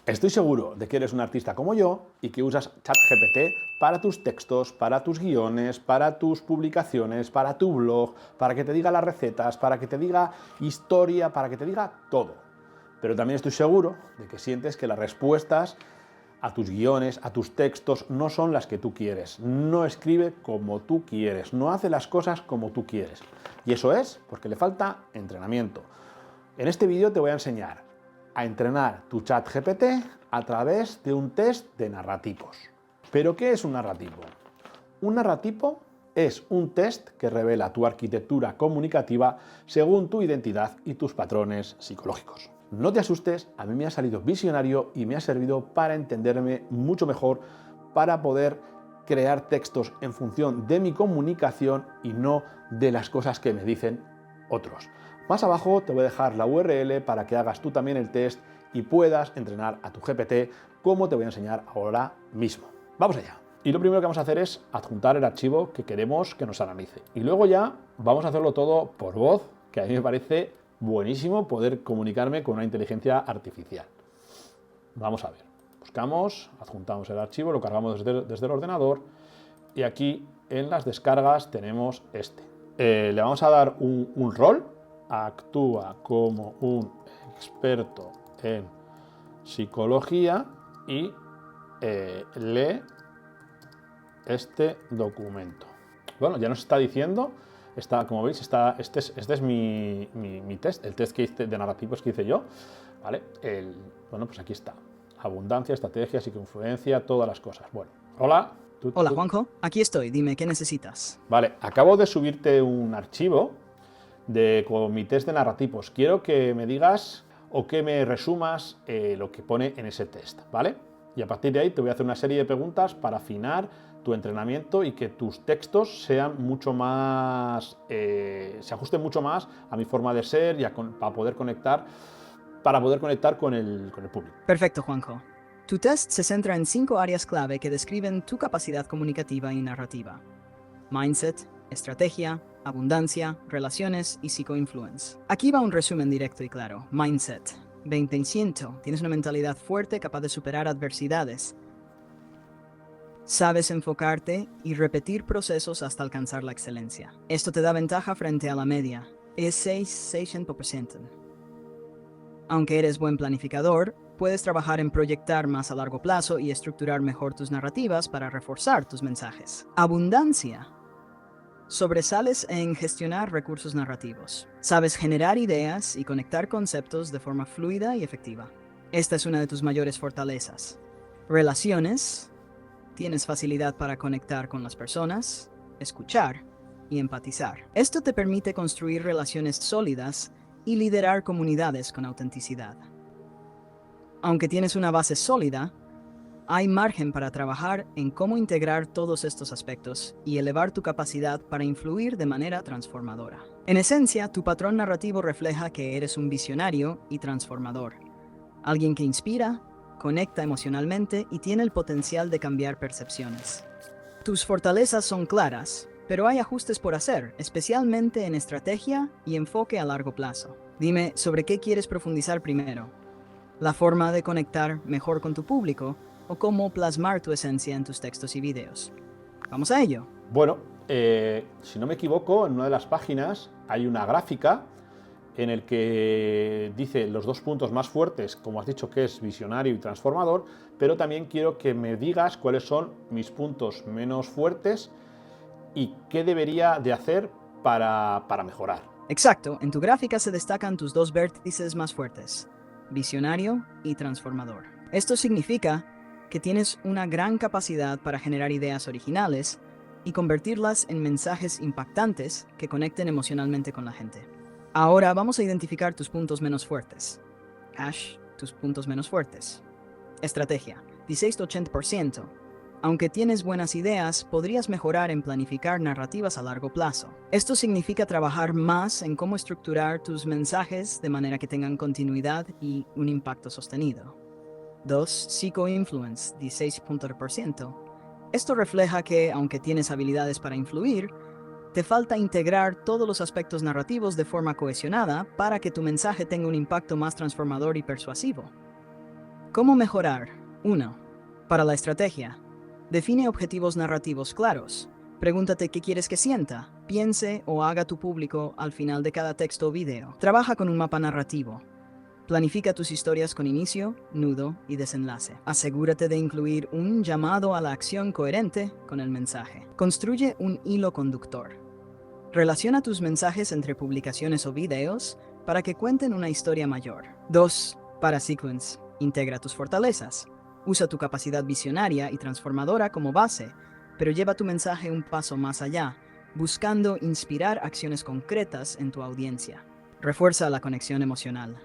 Estoy seguro de que eres un artista como yo y que usas ChatGPT para tus textos, para tus guiones, para tus publicaciones, para tu blog, para que te diga las recetas, para que te diga historia, para que te diga todo. Pero también estoy seguro de que sientes que las respuestas a tus guiones, a tus textos, no son las que tú quieres. No escribe como tú quieres, no hace las cosas como tú quieres. Y eso es porque le falta entrenamiento. En este vídeo te voy a enseñar a entrenar tu ChatGPT a través de un test de narratipos. ¿Pero qué es un narratipo? Un narratipo es un test que revela tu arquitectura comunicativa según tu identidad y tus patrones psicológicos. No te asustes, a mí me ha salido visionario y me ha servido para entenderme mucho mejor, para poder crear textos en función de mi comunicación y no de las cosas que me dicen otros. Más abajo te voy a dejar la URL para que hagas tú también el test y puedas entrenar a tu GPT como te voy a enseñar ahora mismo. Vamos allá. Y lo primero que vamos a hacer es adjuntar el archivo que queremos que nos analice. Y luego ya vamos a hacerlo todo por voz, que a mí me parece buenísimo poder comunicarme con una inteligencia artificial. Vamos a ver. Buscamos, adjuntamos el archivo, lo cargamos desde el ordenador y aquí en las descargas tenemos este. Le vamos a dar un rol. Actúa como un experto en psicología y lee este documento. Bueno, ya nos está diciendo, como veis, este es mi test, el test que hice de narrativos que hice yo. ¿Vale? Bueno, pues aquí está. Abundancia, estrategia, psicoinfluencia, todas las cosas. Bueno, hola. Hola, Juanjo. Aquí estoy. Dime, ¿qué necesitas? Vale, acabo de subirte un archivo con mi test de narrativos. Quiero que me digas o que me resumas lo que pone en ese test, ¿vale? Y a partir de ahí te voy a hacer una serie de preguntas para afinar tu entrenamiento y que tus textos sean mucho más, se ajusten mucho más a mi forma de ser y para poder conectar con el público. Perfecto, Juanjo. Tu test se centra en 5 áreas clave que describen tu capacidad comunicativa y narrativa: mindset, estrategia, abundancia, relaciones y psicoinfluence. Aquí va un resumen directo y claro. Mindset. 20%. Tienes una mentalidad fuerte capaz de superar adversidades. Sabes enfocarte y repetir procesos hasta alcanzar la excelencia. Esto te da ventaja frente a la media. Es 600%. Aunque eres buen planificador, puedes trabajar en proyectar más a largo plazo y estructurar mejor tus narrativas para reforzar tus mensajes. Abundancia. Sobresales en gestionar recursos narrativos. Sabes generar ideas y conectar conceptos de forma fluida y efectiva. Esta es una de tus mayores fortalezas. Relaciones. Tienes facilidad para conectar con las personas, escuchar y empatizar. Esto te permite construir relaciones sólidas y liderar comunidades con autenticidad. Aunque tienes una base sólida, hay margen para trabajar en cómo integrar todos estos aspectos y elevar tu capacidad para influir de manera transformadora. En esencia, tu patrón narrativo refleja que eres un visionario y transformador, alguien que inspira, conecta emocionalmente y tiene el potencial de cambiar percepciones. Tus fortalezas son claras, pero hay ajustes por hacer, especialmente en estrategia y enfoque a largo plazo. Dime, ¿sobre qué quieres profundizar primero? ¿La forma de conectar mejor con tu público o cómo plasmar tu esencia en tus textos y videos? Vamos a ello. Bueno, si no me equivoco, en una de las páginas hay una gráfica en el que dice los 2 puntos más fuertes, como has dicho, que es visionario y transformador, pero también quiero que me digas cuáles son mis puntos menos fuertes y qué debería de hacer para mejorar. Exacto, en tu gráfica se destacan tus 2 vértices más fuertes: visionario y transformador. Esto significa que tienes una gran capacidad para generar ideas originales y convertirlas en mensajes impactantes que conecten emocionalmente con la gente. Ahora vamos a identificar tus puntos menos fuertes. Tus puntos menos fuertes. Estrategia, 16-80%. Aunque tienes buenas ideas, podrías mejorar en planificar narrativas a largo plazo. Esto significa trabajar más en cómo estructurar tus mensajes de manera que tengan continuidad y un impacto sostenido. 2. Psicoinfluence, 16%. Esto refleja que, aunque tienes habilidades para influir, te falta integrar todos los aspectos narrativos de forma cohesionada para que tu mensaje tenga un impacto más transformador y persuasivo. ¿Cómo mejorar? 1. Para la estrategia. Define objetivos narrativos claros. Pregúntate qué quieres que sienta, piense o haga tu público al final de cada texto o video. Trabaja con un mapa narrativo. Planifica tus historias con inicio, nudo y desenlace. Asegúrate de incluir un llamado a la acción coherente con el mensaje. Construye un hilo conductor. Relaciona tus mensajes entre publicaciones o videos para que cuenten una historia mayor. 2. Para sequence. Integra tus fortalezas. Usa tu capacidad visionaria y transformadora como base, pero lleva tu mensaje un paso más allá, buscando inspirar acciones concretas en tu audiencia. Refuerza la conexión emocional.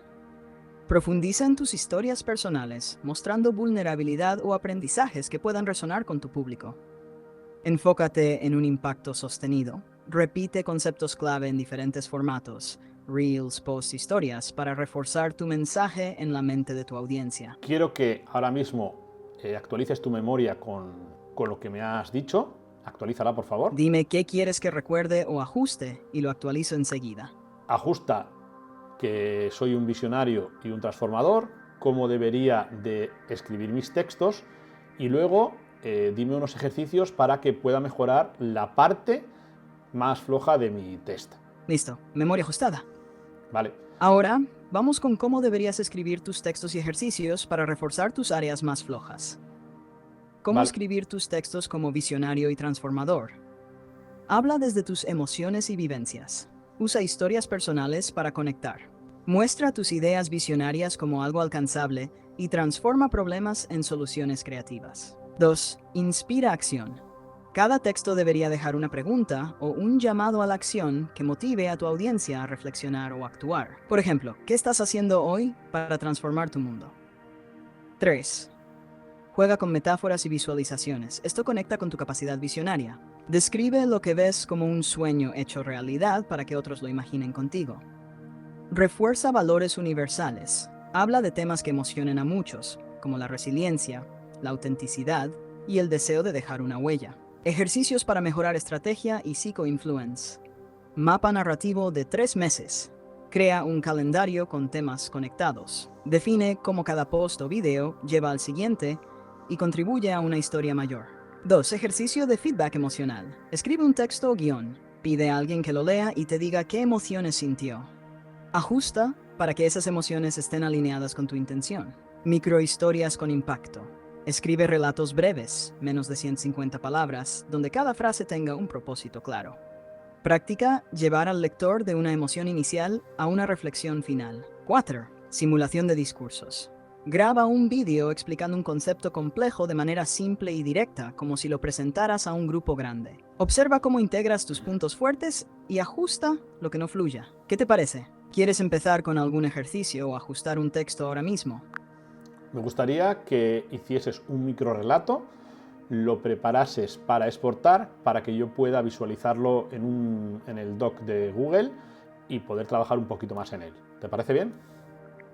Profundiza en tus historias personales, mostrando vulnerabilidad o aprendizajes que puedan resonar con tu público. Enfócate en un impacto sostenido. Repite conceptos clave en diferentes formatos, reels, posts, historias, para reforzar tu mensaje en la mente de tu audiencia. Quiero que ahora mismo actualices tu memoria con lo que me has dicho. Actualízala, por favor. Dime qué quieres que recuerde o ajuste y lo actualizo enseguida. Ajusta que soy un visionario y un transformador, cómo debería de escribir mis textos y luego dime unos ejercicios para que pueda mejorar la parte más floja de mi test. Listo, memoria ajustada. Vale. Ahora, vamos con cómo deberías escribir tus textos y ejercicios para reforzar tus áreas más flojas. ¿Cómo Vale. escribir tus textos como visionario y transformador? Habla desde tus emociones y vivencias. Usa historias personales para conectar. Muestra tus ideas visionarias como algo alcanzable y transforma problemas en soluciones creativas. 2. Inspira acción. Cada texto debería dejar una pregunta o un llamado a la acción que motive a tu audiencia a reflexionar o actuar. Por ejemplo, ¿qué estás haciendo hoy para transformar tu mundo? 3. Juega con metáforas y visualizaciones. Esto conecta con tu capacidad visionaria. Describe lo que ves como un sueño hecho realidad para que otros lo imaginen contigo. Refuerza valores universales. Habla de temas que emocionen a muchos, como la resiliencia, la autenticidad y el deseo de dejar una huella. Ejercicios para mejorar estrategia y psicoinfluence. Mapa narrativo de 3 meses. Crea un calendario con temas conectados. Define cómo cada post o video lleva al siguiente y contribuye a una historia mayor. 2. Ejercicio de feedback emocional. Escribe un texto o guión. Pide a alguien que lo lea y te diga qué emociones sintió. Ajusta para que esas emociones estén alineadas con tu intención. Microhistorias con impacto. Escribe relatos breves, menos de 150 palabras, donde cada frase tenga un propósito claro. Practica llevar al lector de una emoción inicial a una reflexión final. 4. Simulación de discursos. Graba un vídeo explicando un concepto complejo de manera simple y directa, como si lo presentaras a un grupo grande. Observa cómo integras tus puntos fuertes y ajusta lo que no fluya. ¿Qué te parece? ¿Quieres empezar con algún ejercicio o ajustar un texto ahora mismo? Me gustaría que hicieses un microrelato, lo preparases para exportar, para que yo pueda visualizarlo en el doc de Google y poder trabajar un poquito más en él. ¿Te parece bien?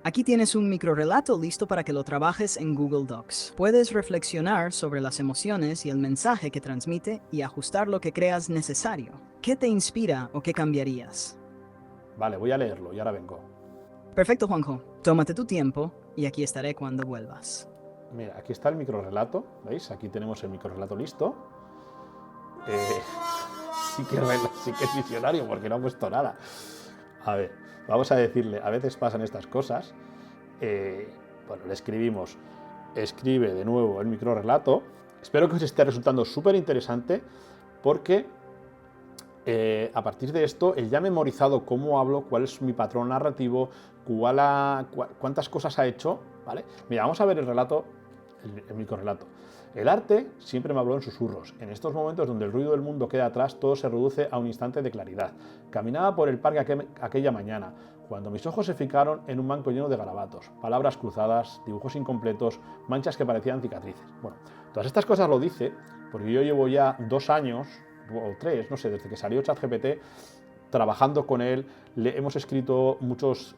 Aquí tienes un microrelato listo para que lo trabajes en Google Docs. Puedes reflexionar sobre las emociones y el mensaje que transmite y ajustar lo que creas necesario. ¿Qué te inspira o qué cambiarías? Vale, voy a leerlo y ahora vengo. Perfecto, Juanjo. Tómate tu tiempo y aquí estaré cuando vuelvas. Mira, aquí está el microrelato, ¿veis? Aquí tenemos el microrelato listo. Sí que es visionario porque no ha puesto nada. A ver, vamos a decirle, a veces pasan estas cosas. Bueno, le escribimos, escribe de nuevo el microrelato. Espero que os esté resultando súper interesante porque a partir de esto, él ya ha memorizado cómo hablo, cuál es mi patrón narrativo, cuántas cosas ha hecho, ¿vale? Mira, vamos a ver el relato, el microrelato. El arte siempre me habló en susurros. En estos momentos donde el ruido del mundo queda atrás, todo se reduce a un instante de claridad. Caminaba por el parque aquella mañana, cuando mis ojos se fijaron en un banco lleno de garabatos, palabras cruzadas, dibujos incompletos, manchas que parecían cicatrices. Bueno, todas estas cosas lo dice porque yo llevo ya 2 años, o 3, no sé, desde que salió ChatGPT, trabajando con él, le hemos escrito muchos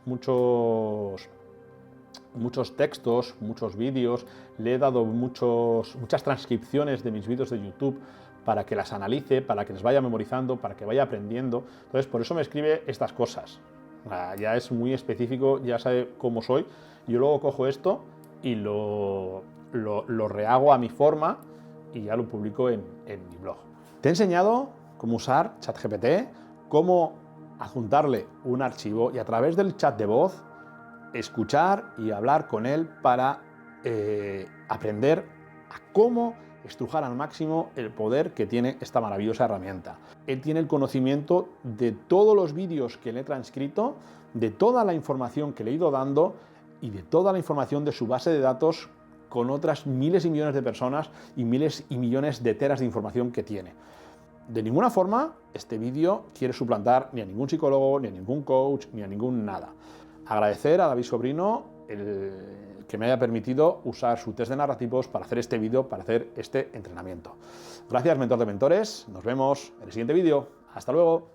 textos, muchos vídeos, le he dado muchas transcripciones de mis vídeos de YouTube para que las analice, para que les vaya memorizando, para que vaya aprendiendo. Entonces, por eso me escribe estas cosas. Ya es muy específico, ya sabe cómo soy. Yo luego cojo esto y lo rehago a mi forma y ya lo publico en mi blog. Te he enseñado cómo usar ChatGPT, cómo adjuntarle un archivo y a través del chat de voz escuchar y hablar con él para aprender a cómo estrujar al máximo el poder que tiene esta maravillosa herramienta. Él tiene el conocimiento de todos los vídeos que le he transcrito, de toda la información que le he ido dando y de toda la información de su base de datos con otras miles y millones de personas y miles y millones de teras de información que tiene. De ninguna forma este vídeo quiere suplantar ni a ningún psicólogo, ni a ningún coach, ni a ningún nada. Agradecer a David Sobrino que me haya permitido usar su test de narrativos para hacer este vídeo, para hacer este entrenamiento. Gracias, mentor de mentores. Nos vemos en el siguiente vídeo. Hasta luego.